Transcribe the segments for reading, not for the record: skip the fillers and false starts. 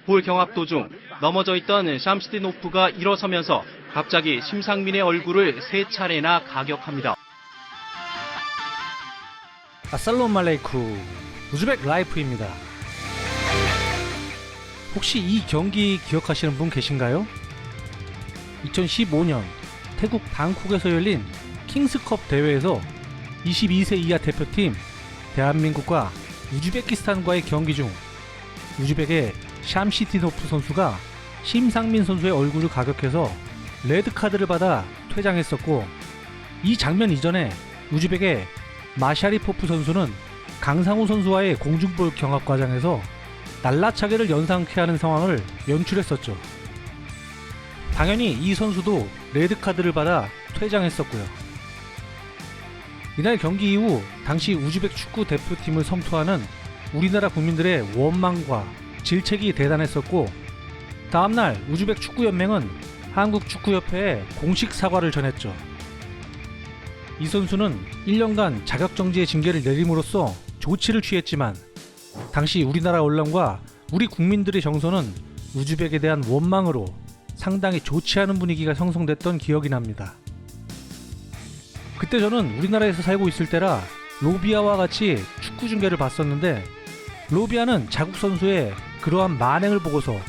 볼 경합 도중 넘어져 있던 샴시디노프가 일어서면서 갑자기 심상민의 얼굴을 3차례나 가격합니다. 아살롬말레이쿠 우즈벡 라이프입니다. 혹시 이 경기 기억하시는 분 계신가요? 2015년 태국 방콕에서 열린 킹스컵 대회에서 22세 이하 대표팀 대한민국과 우즈베키스탄과의 경기 중 우즈벡의 샴시디노프 선수가 심상민 선수의 얼굴을 가격해서 레드카드를 받아 퇴장했었고, 이 장면 이전에 우즈벡의 마샤리포프 선수는 강상우 선수와의 공중볼 경합 과정에서 날라차기를 연상케 하는 상황을 연출했었죠. 당연히 이 선수도 레드카드를 받아 퇴장했었고요. 이날 경기 이후 당시 우즈벡 축구 대표팀을 섬토하는 우리나라 국민들의 원망과 질책이 대단했었고, 다음날 우즈벡 축구연맹은 한국축구협회에 공식 사과를 전했죠. 이 선수는 1년간 자격정지의 징계를 내림으로써 조치를 취했지만, 당시 우리나라 언론과 우리 국민들의 정서는 우즈벡에 대한 원망으로 상당히 좋지 않은 분위기가 형성됐던 기억이 납니다. 그때 저는 우리나라에서 살고 있을 때라 로비아와 같이 축구 중계를 봤었는데, 로비아는 자국 선수의 그러한 만행을 보고서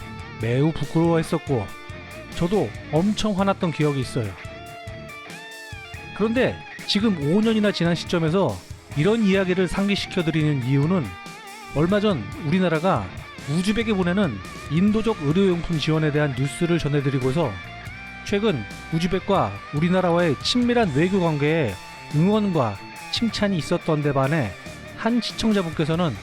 매우 부끄러워했었고 저도 엄청 화났던 기억이 있어요. 그런데 지금 5년이나 지난 시점에서 이런 이야기를 상기시켜드리는 이유는, 얼마 전 우리나라가 우즈벡에 보내는 인도적 의료용품 지원에 대한 뉴스를 전해드리고서 최근 우즈벡과 우리나라와의 친밀한 외교 관계에 응원과 칭찬이 있었던 데 반해 한 시청자분께서는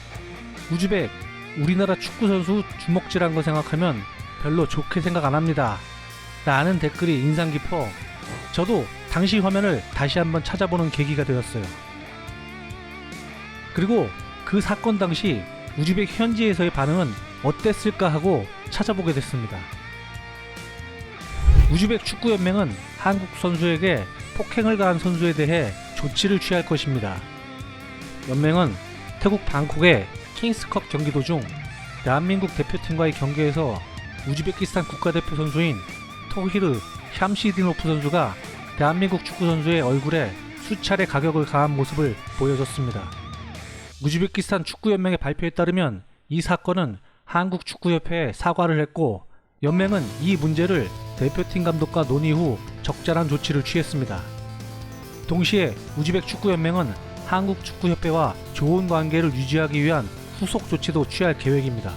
우즈벡 우리나라 축구선수 주먹질한 거 생각하면 별로 좋게 생각 안 합니다 라는 댓글이 인상 깊어 저도 당시 화면을 다시 한번 찾아보는 계기가 되었어요. 그리고 그 사건 당시 우즈벡 현지에서의 반응은 어땠을까 하고 찾아보게 됐습니다. 우즈벡 축구연맹은 한국 선수에게 폭행을 가한 선수에 대해 조치를 취할 것입니다. 연맹은 태국 방콕의 킹스컵 경기 도중 대한민국 대표팀과의 경기에서 우즈베키스탄 국가대표 선수인 토히르 샴시디노프 선수가 대한민국 축구 선수의 얼굴에 수차례 가격을 가한 모습을 보여줬습니다. 우즈베키스탄 축구연맹의 발표에 따르면 이 사건은 한국 축구협회에 사과를 했고, 연맹은 이 문제를 대표팀 감독과 논의 후 적절한 조치를 취했습니다. 동시에 우즈벡 축구연맹은 한국 축구협회와 좋은 관계를 유지하기 위한 후속 조치도 취할 계획입니다.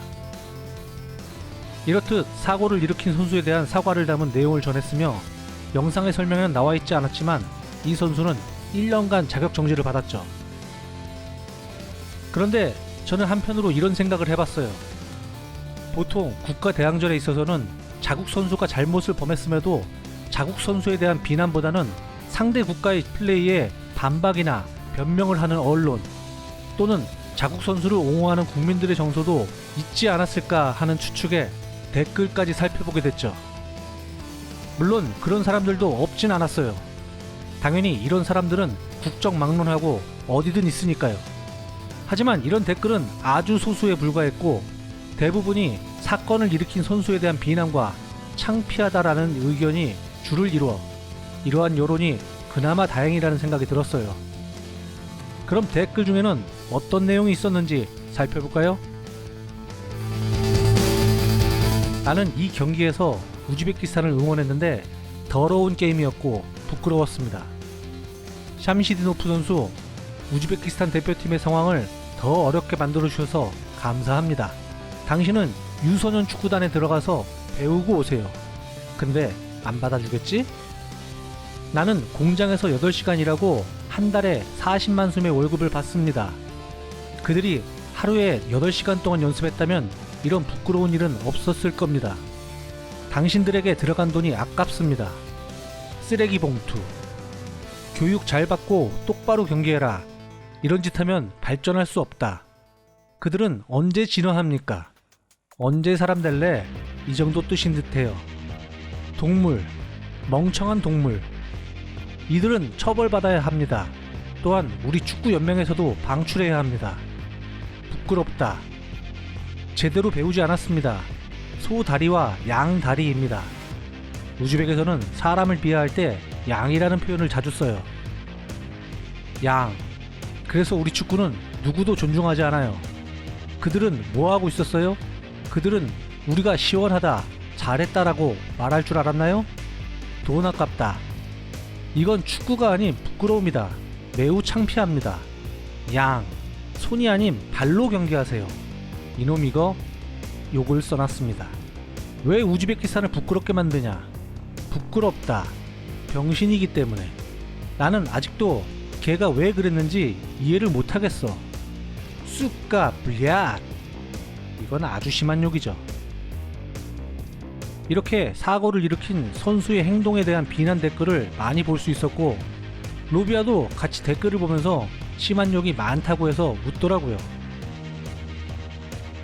이렇듯 사고를 일으킨 선수에 대한 사과를 담은 내용을 전했으며, 영상의 설명에는 나와있지 않았지만 이 선수는 1년간 자격정지를 받았죠. 그런데 저는 한편으로 이런 생각을 해봤어요. 보통 국가대항전에 있어서는 자국 선수가 잘못을 범했음에도 자국 선수에 대한 비난보다는 상대 국가의 플레이에 반박이나 변명을 하는 언론, 또는 자국 선수를 옹호하는 국민들의 정서도 있지 않았을까 하는 추측에 댓글까지 살펴보게 됐죠. 물론 그런 사람들도 없진 않았어요. 당연히 이런 사람들은 국정 막론하고 어디든 있으니까요. 하지만 이런 댓글은 아주 소수에 불과했고, 대부분이 사건을 일으킨 선수에 대한 비난과 창피하다라는 의견이 줄을 이루어 이러한 여론이 그나마 다행이라는 생각이 들었어요. 그럼 댓글 중에는 어떤 내용이 있었는지 살펴볼까요? 나는 이 경기에서 우즈베키스탄을 응원했는데 더러운 게임이었고 부끄러웠습니다. 샴시디노프 선수, 우즈베키스탄 대표팀의 상황을 더 어렵게 만들어주셔서 감사합니다. 당신은 유소년 축구단에 들어가서 배우고 오세요. 근데 안 받아주겠지? 나는 공장에서 8시간 일하고 한 달에 40만 숨의 월급을 받습니다. 그들이 하루에 8시간 동안 연습했다면 이런 부끄러운 일은 없었을 겁니다. 당신들에게 들어간 돈이 아깝습니다. 쓰레기 봉투. 교육 잘 받고 똑바로 경기해라. 이런 짓 하면 발전할 수 없다. 그들은 언제 진화합니까? 언제 사람 될래? 이 정도 뜻인 듯해요. 동물, 멍청한 동물. 이들은 처벌받아야 합니다. 또한 우리 축구연맹에서도 방출해야 합니다. 부끄럽다. 제대로 배우지 않았습니다. 소 다리와 양 다리입니다. 우즈벡에서는 사람을 비하할 때 양이라는 표현을 자주 써요. 양. 그래서 우리 축구는 누구도 존중하지 않아요. 그들은 뭐 하고 있었어요? 그들은 우리가 시원하다, 잘했다라고 말할 줄 알았나요? 돈 아깝다. 이건 축구가 아닌 부끄러움이다. 매우 창피합니다. 양. 손이 아닌 발로 경기하세요. 이놈 이거 욕을 써놨습니다. 왜 우즈베키스탄을 부끄럽게 만드냐? 부끄럽다. 병신이기 때문에. 나는 아직도 걔가 왜 그랬는지 이해를 못하겠어. 쑥가 블약. 이건 아주 심한 욕이죠. 이렇게 사고를 일으킨 선수의 행동에 대한 비난 댓글을 많이 볼 수 있었고, 로비아도 같이 댓글을 보면서 심한 욕이 많다고 해서 웃더라고요.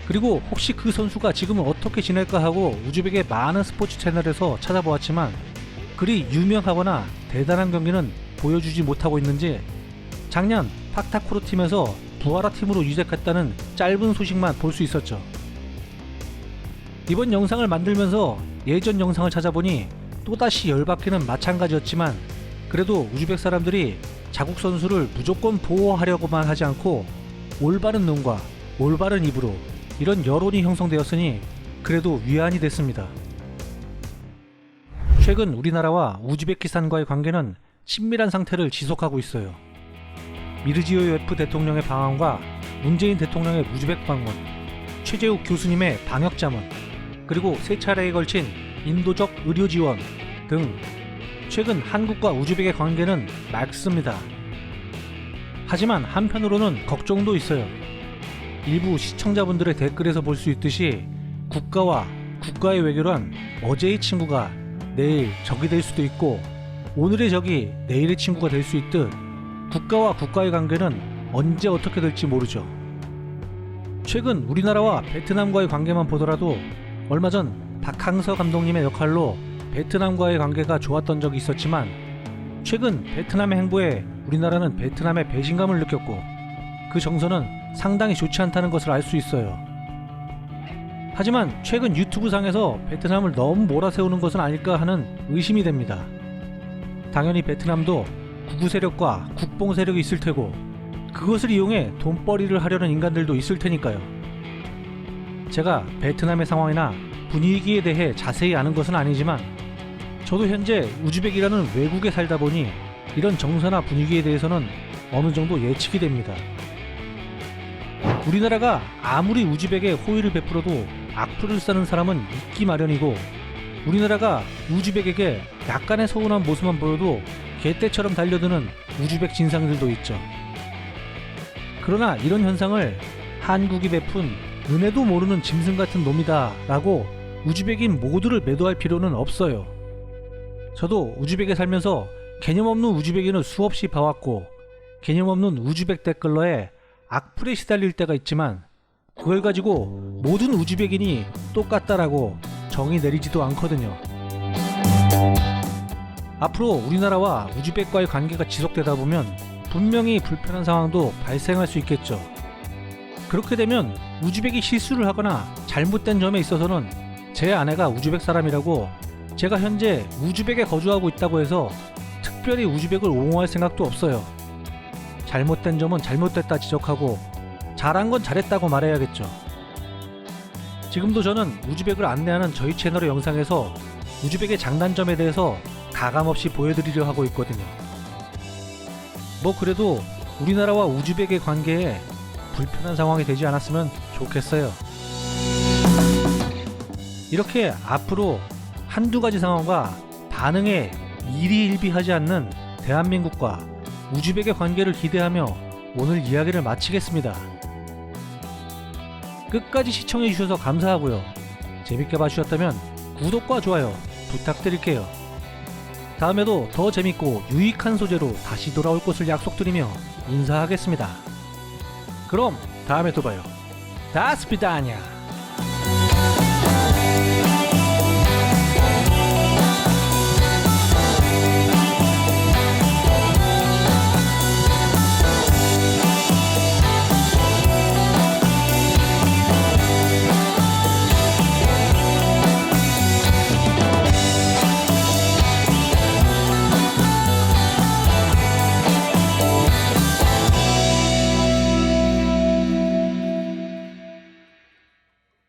그리고 혹시 그 선수가 지금은 어떻게 지낼까 하고 우즈벡의 많은 스포츠 채널에서 찾아보았지만 그리 유명하거나 대단한 경기는 보여주지 못하고 있는지 작년 파크타코르 팀에서 부하라 팀으로 이적했다는 짧은 소식만 볼 수 있었죠. 이번 영상을 만들면서 예전 영상을 찾아보니 또다시 열받기는 마찬가지였지만 그래도 우즈벡 사람들이 자국 선수를 무조건 보호하려고만 하지 않고 올바른 눈과 올바른 입으로 이런 여론이 형성되었으니 그래도 위안이 됐습니다. 최근 우리나라와 우즈베키스탄과의 관계는 친밀한 상태를 지속하고 있어요. 미르지요예프 대통령의 방한과 문재인 대통령의 우즈벡 방문, 최재욱 교수님의 방역 자문, 그리고 세 차례에 걸친 인도적 의료 지원 등 최근 한국과 우즈벡의 관계는 맑습니다. 하지만 한편으로는 걱정도 있어요. 일부 시청자분들의 댓글에서 볼 수 있듯이 국가와 국가의 외교란 어제의 친구가 내일 적이 될 수도 있고 오늘의 적이 내일의 친구가 될 수 있듯 국가와 국가의 관계는 언제 어떻게 될지 모르죠. 최근 우리나라와 베트남과의 관계만 보더라도 얼마 전 박항서 감독님의 역할로 베트남과의 관계가 좋았던 적이 있었지만 최근 베트남의 행보에 우리나라는 베트남의 배신감을 느꼈고 그 정서는 상당히 좋지 않다는 것을 알 수 있어요. 하지만 최근 유튜브상에서 베트남을 너무 몰아세우는 것은 아닐까 하는 의심이 됩니다. 당연히 베트남도 구구 세력과 국뽕 세력이 있을 테고 그것을 이용해 돈벌이를 하려는 인간들도 있을 테니까요. 제가 베트남의 상황이나 분위기에 대해 자세히 아는 것은 아니지만 저도 현재 우즈벡이라는 외국에 살다 보니 이런 정서나 분위기에 대해서는 어느 정도 예측이 됩니다. 우리나라가 아무리 우즈벡에 호의를 베풀어도 악플을 쓰는 사람은 있기 마련이고 우리나라가 우즈벡에게 약간의 서운한 모습만 보여도 개떼처럼 달려드는 우즈벡 진상들도 있죠. 그러나 이런 현상을 한국이 베푼 은혜도 모르는 짐승 같은 놈이다 라고 우즈벡인 모두를 매도할 필요는 없어요. 저도 우즈벡에 살면서 개념 없는 우즈벡인을 수없이 봐왔고 개념 없는 우즈벡 댓글러에 악플에 시달릴 때가 있지만 그걸 가지고 모든 우즈벡인이 똑같다라고 정의 내리지도 않거든요. 앞으로 우리나라와 우즈벡과의 관계가 지속되다 보면 분명히 불편한 상황도 발생할 수 있겠죠. 그렇게 되면 우즈벡이 실수를 하거나 잘못된 점에 있어서는 제 아내가 우즈벡 사람이라고 제가 현재 우즈벡에 거주하고 있다고 해서 특별히 우즈벡을 옹호할 생각도 없어요. 잘못된 점은 잘못됐다 지적하고 잘한 건 잘했다고 말해야겠죠. 지금도 저는 우즈벡을 안내하는 저희 채널의 영상에서 우즈벡의 장단점에 대해서 가감없이 보여드리려 하고 있거든요. 뭐 그래도 우리나라와 우즈벡의 관계에 불편한 상황이 되지 않았으면 좋겠어요. 이렇게 앞으로 한두 가지 상황과 반응에 일희일비하지 않는 대한민국과 우즈벡의 관계를 기대하며 오늘 이야기를 마치겠습니다. 끝까지 시청해주셔서 감사하고요. 재밌게 봐주셨다면 구독과 좋아요 부탁드릴게요. 다음에도 더 재밌고 유익한 소재로 다시 돌아올 것을 약속드리며 인사하겠습니다. 그럼 다음에 또 봐요. 다스피다냐.